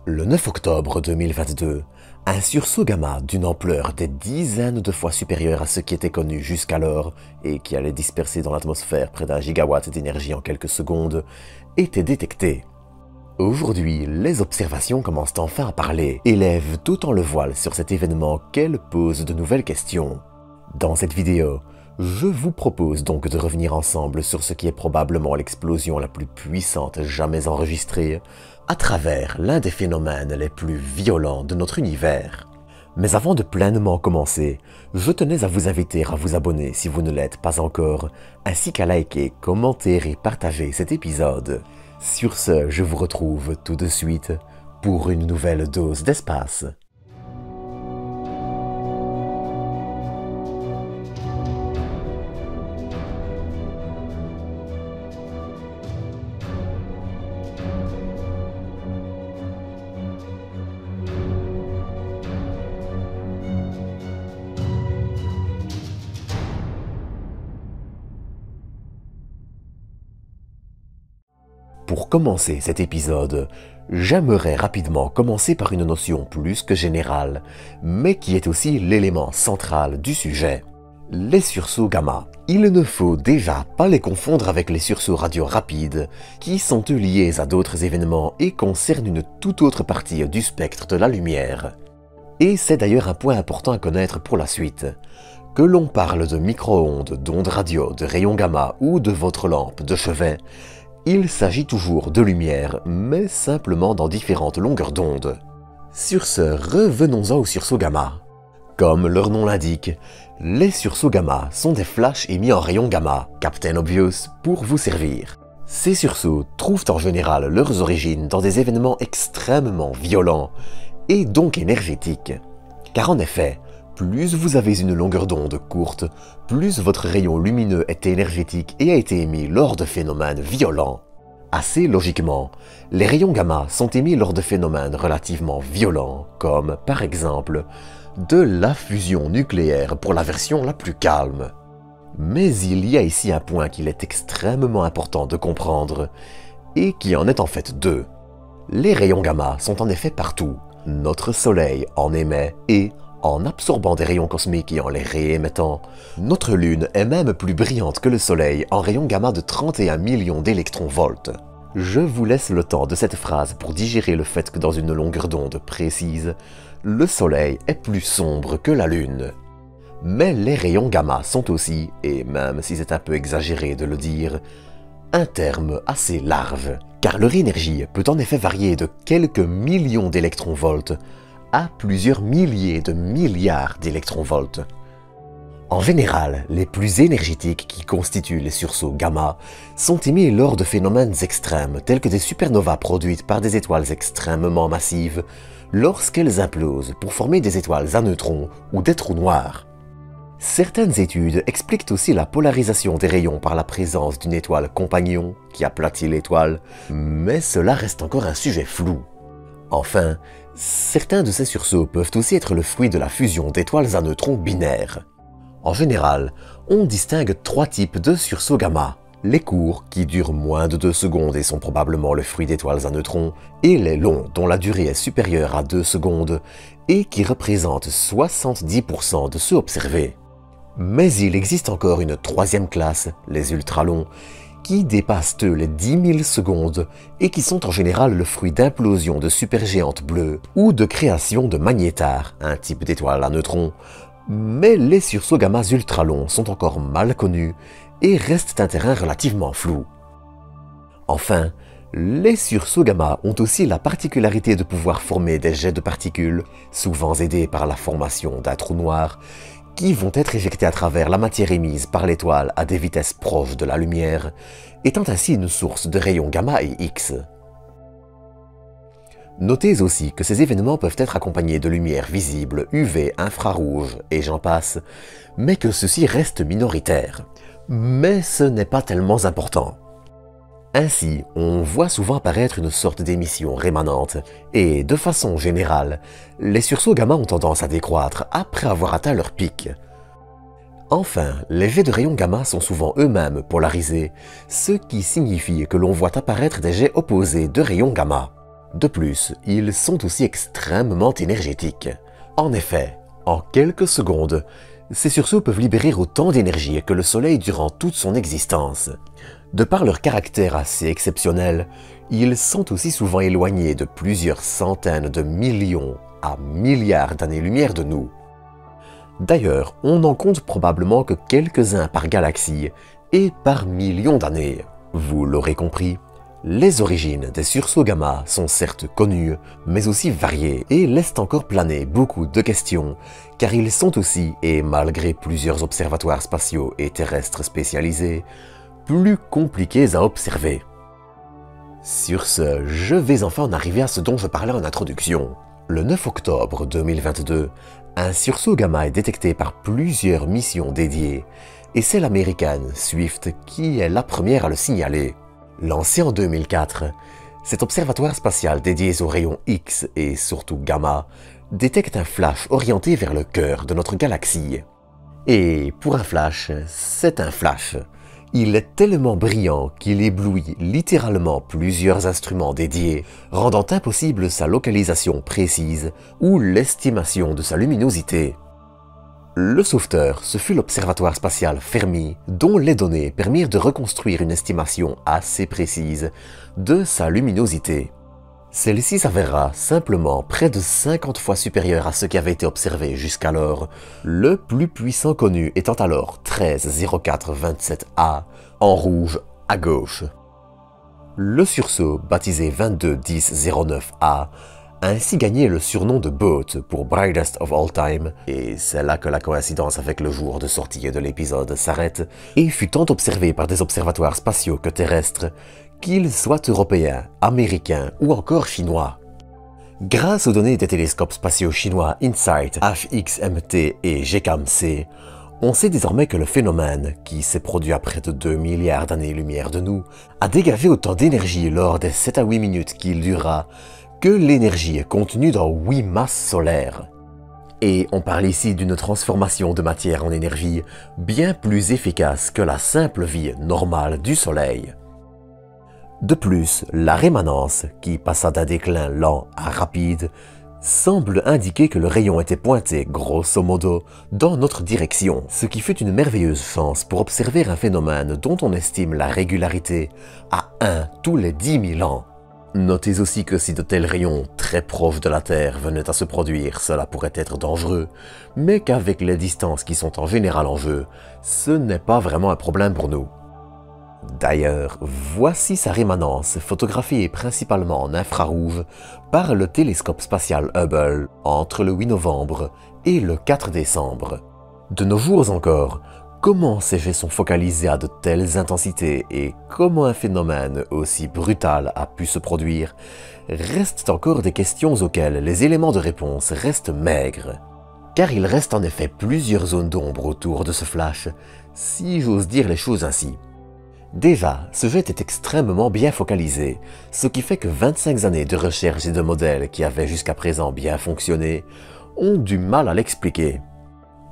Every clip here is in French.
Le 9 octobre 2022, un sursaut gamma d'une ampleur des dizaines de fois supérieure à ce qui était connu jusqu'alors et qui allait disperser dans l'atmosphère près d'1 gigawatt d'énergie en quelques secondes, était détecté. Aujourd'hui, les observations commencent enfin à parler et lèvent autant le voile sur cet événement qu'elles posent de nouvelles questions. Dans cette vidéo, je vous propose donc de revenir ensemble sur ce qui est probablement l'explosion la plus puissante jamais enregistrée à travers l'un des phénomènes les plus violents de notre univers. Mais avant de pleinement commencer, je tenais à vous inviter à vous abonner si vous ne l'êtes pas encore, ainsi qu'à liker, commenter et partager cet épisode. Sur ce, je vous retrouve tout de suite pour une nouvelle dose d'espace. Pour commencer cet épisode, j'aimerais rapidement commencer par une notion plus que générale, mais qui est aussi l'élément central du sujet. Les sursauts gamma. Il ne faut déjà pas les confondre avec les sursauts radio rapides, qui sont eux liés à d'autres événements et concernent une toute autre partie du spectre de la lumière. Et c'est d'ailleurs un point important à connaître pour la suite. Que l'on parle de micro-ondes, d'ondes radio, de rayons gamma ou de votre lampe de chevet, il s'agit toujours de lumière, mais simplement dans différentes longueurs d'onde. Sur ce, revenons-en aux sursauts gamma. Comme leur nom l'indique, les sursauts gamma sont des flashs émis en rayons gamma, Captain Obvious, pour vous servir. Ces sursauts trouvent en général leurs origines dans des événements extrêmement violents, et donc énergétiques. Car en effet, plus vous avez une longueur d'onde courte, plus votre rayon lumineux est énergétique et a été émis lors de phénomènes violents. Assez logiquement, les rayons gamma sont émis lors de phénomènes relativement violents, comme par exemple de la fusion nucléaire pour la version la plus calme. Mais il y a ici un point qu'il est extrêmement important de comprendre, et qui en est en fait deux. Les rayons gamma sont en effet partout. Notre Soleil en émet et, en absorbant des rayons cosmiques et en les réémettant, notre Lune est même plus brillante que le Soleil en rayons gamma de 31 millions d'électronvolts. Je vous laisse le temps de cette phrase pour digérer le fait que dans une longueur d'onde précise, le Soleil est plus sombre que la Lune. Mais les rayons gamma sont aussi, et même si c'est un peu exagéré de le dire, un terme assez large, car leur énergie peut en effet varier de quelques millions d'électronvolts à plusieurs milliers de milliards d'électronvolts. En général, les plus énergétiques qui constituent les sursauts gamma sont émis lors de phénomènes extrêmes tels que des supernovas produites par des étoiles extrêmement massives lorsqu'elles implosent pour former des étoiles à neutrons ou des trous noirs. Certaines études expliquent aussi la polarisation des rayons par la présence d'une étoile compagnon qui aplatit l'étoile, mais cela reste encore un sujet flou. Enfin, certains de ces sursauts peuvent aussi être le fruit de la fusion d'étoiles à neutrons binaires. En général, on distingue trois types de sursauts gamma. Les courts, qui durent moins de 2 secondes et sont probablement le fruit d'étoiles à neutrons, et les longs, dont la durée est supérieure à 2 secondes, et qui représentent 70% de ceux observés. Mais il existe encore une troisième classe, les ultralongs, qui dépassent eux les 10 000 secondes et qui sont en général le fruit d'implosions de supergéantes bleues ou de création de magnétars, un type d'étoile à neutrons. Mais les sursauts gamma ultralongs sont encore mal connus et restent un terrain relativement flou. Enfin, les sursauts gamma ont aussi la particularité de pouvoir former des jets de particules, souvent aidés par la formation d'un trou noir, qui vont être éjectés à travers la matière émise par l'étoile à des vitesses proches de la lumière, étant ainsi une source de rayons gamma et X. Notez aussi que ces événements peuvent être accompagnés de lumière visible, UV, infrarouge et j'en passe, mais que ceci reste minoritaire. Mais ce n'est pas tellement important. Ainsi, on voit souvent apparaître une sorte d'émission rémanente, et de façon générale, les sursauts gamma ont tendance à décroître après avoir atteint leur pic. Enfin, les jets de rayons gamma sont souvent eux-mêmes polarisés, ce qui signifie que l'on voit apparaître des jets opposés de rayons gamma. De plus, ils sont aussi extrêmement énergétiques. En effet, en quelques secondes, ces sursauts peuvent libérer autant d'énergie que le Soleil durant toute son existence. De par leur caractère assez exceptionnel, ils sont aussi souvent éloignés de plusieurs centaines de millions à milliards d'années-lumière de nous. D'ailleurs, on n'en compte probablement que quelques-uns par galaxie et par millions d'années. Vous l'aurez compris, les origines des sursauts gamma sont certes connues, mais aussi variées et laissent encore planer beaucoup de questions, car ils sont aussi, et malgré plusieurs observatoires spatiaux et terrestres spécialisés, plus compliqués à observer. Sur ce, je vais enfin en arriver à ce dont je parlais en introduction. Le 9 octobre 2022, un sursaut gamma est détecté par plusieurs missions dédiées, et c'est l'américaine Swift qui est la première à le signaler. Lancé en 2004, cet observatoire spatial dédié aux rayons X et surtout gamma détecte un flash orienté vers le cœur de notre galaxie. Et pour un flash, c'est un flash. Il est tellement brillant qu'il éblouit littéralement plusieurs instruments dédiés, rendant impossible sa localisation précise ou l'estimation de sa luminosité. Le sauveteur, ce fut l'observatoire spatial Fermi, dont les données permirent de reconstruire une estimation assez précise de sa luminosité. Celle-ci s'avérera simplement près de 50 fois supérieure à ce qui avait été observé jusqu'alors, le plus puissant connu étant alors 130427A, en rouge à gauche. Le sursaut, baptisé 221009A, a ainsi gagné le surnom de BOAT pour Brightest of All Time, et c'est là que la coïncidence avec le jour de sortie de l'épisode s'arrête, et fut tant observé par des observatoires spatiaux que terrestres, qu'ils soient européens, américains ou encore chinois. Grâce aux données des télescopes spatiaux chinois InSight, HXMT et GCAM-C, on sait désormais que le phénomène, qui s'est produit à près de 2 milliards d'années-lumière de nous, a dégagé autant d'énergie lors des 7 à 8 minutes qu'il dura que l'énergie contenue dans 8 masses solaires. Et on parle ici d'une transformation de matière en énergie bien plus efficace que la simple vie normale du Soleil. De plus, la rémanence, qui passa d'un déclin lent à rapide, semble indiquer que le rayon était pointé, grosso modo, dans notre direction, ce qui fut une merveilleuse chance pour observer un phénomène dont on estime la régularité à 1 tous les 10 000 ans. Notez aussi que si de tels rayons très proches de la Terre venaient à se produire, cela pourrait être dangereux, mais qu'avec les distances qui sont en général en jeu, ce n'est pas vraiment un problème pour nous. D'ailleurs, voici sa rémanence photographiée principalement en infrarouge par le télescope spatial Hubble entre le 8 novembre et le 4 décembre. De nos jours encore, comment ces jets sont focalisés à de telles intensités et comment un phénomène aussi brutal a pu se produire, restent encore des questions auxquelles les éléments de réponse restent maigres. Car il reste en effet plusieurs zones d'ombre autour de ce flash, si j'ose dire les choses ainsi. Déjà, ce jet est extrêmement bien focalisé, ce qui fait que 25 années de recherche et de modèles qui avaient jusqu'à présent bien fonctionné ont du mal à l'expliquer.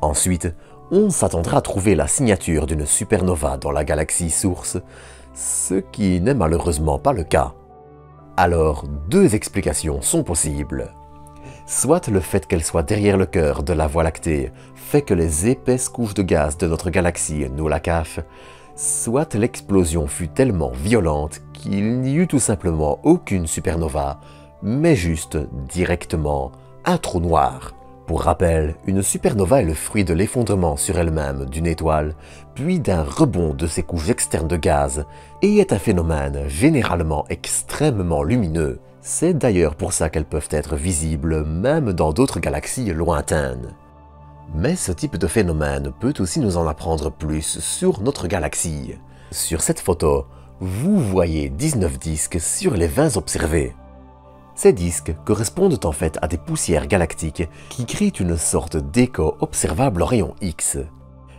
Ensuite, on s'attendra à trouver la signature d'une supernova dans la galaxie source, ce qui n'est malheureusement pas le cas. Alors, deux explications sont possibles. Soit le fait qu'elle soit derrière le cœur de la Voie lactée fait que les épaisses couches de gaz de notre galaxie nous la cachent, soit l'explosion fut tellement violente qu'il n'y eut tout simplement aucune supernova, mais juste, directement, un trou noir. Pour rappel, une supernova est le fruit de l'effondrement sur elle-même d'une étoile, puis d'un rebond de ses couches externes de gaz, et est un phénomène généralement extrêmement lumineux. C'est d'ailleurs pour ça qu'elles peuvent être visibles même dans d'autres galaxies lointaines. Mais ce type de phénomène peut aussi nous en apprendre plus sur notre galaxie. Sur cette photo, vous voyez 19 disques sur les 20 observés. Ces disques correspondent en fait à des poussières galactiques qui créent une sorte d'écho observable en rayon X.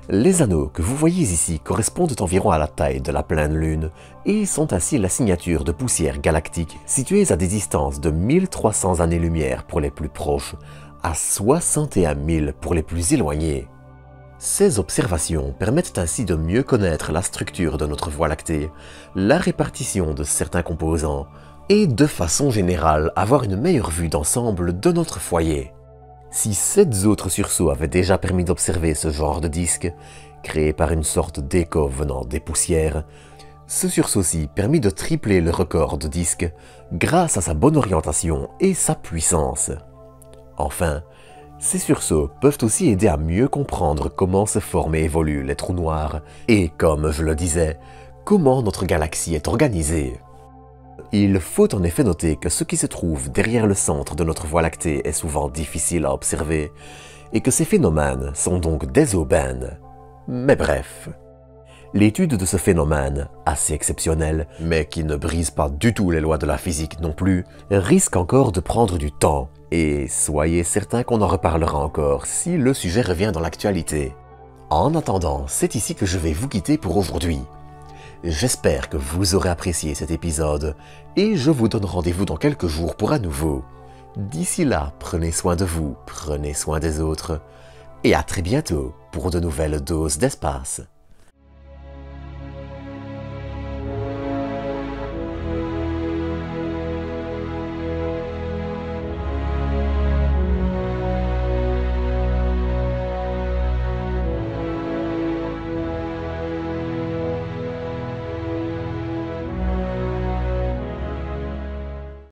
Les anneaux que vous voyez ici correspondent environ à la taille de la pleine lune et sont ainsi la signature de poussières galactiques situées à des distances de 1300 années-lumière pour les plus proches, à 61 000 pour les plus éloignés. Ces observations permettent ainsi de mieux connaître la structure de notre Voie lactée, la répartition de certains composants et de façon générale avoir une meilleure vue d'ensemble de notre foyer. Si 7 autres sursauts avaient déjà permis d'observer ce genre de disque, créé par une sorte d'écho venant des poussières, ce sursaut-ci permit de tripler le record de disque grâce à sa bonne orientation et sa puissance. Enfin, ces sursauts peuvent aussi aider à mieux comprendre comment se forment et évoluent les trous noirs et, comme je le disais, comment notre galaxie est organisée. Il faut en effet noter que ce qui se trouve derrière le centre de notre Voie lactée est souvent difficile à observer et que ces phénomènes sont donc des aubaines. Mais bref, l'étude de ce phénomène, assez exceptionnel, mais qui ne brise pas du tout les lois de la physique non plus, risque encore de prendre du temps, et soyez certains qu'on en reparlera encore si le sujet revient dans l'actualité. En attendant, c'est ici que je vais vous quitter pour aujourd'hui. J'espère que vous aurez apprécié cet épisode, et je vous donne rendez-vous dans quelques jours pour un nouveau. D'ici là, prenez soin de vous, prenez soin des autres, et à très bientôt pour de nouvelles doses d'espace.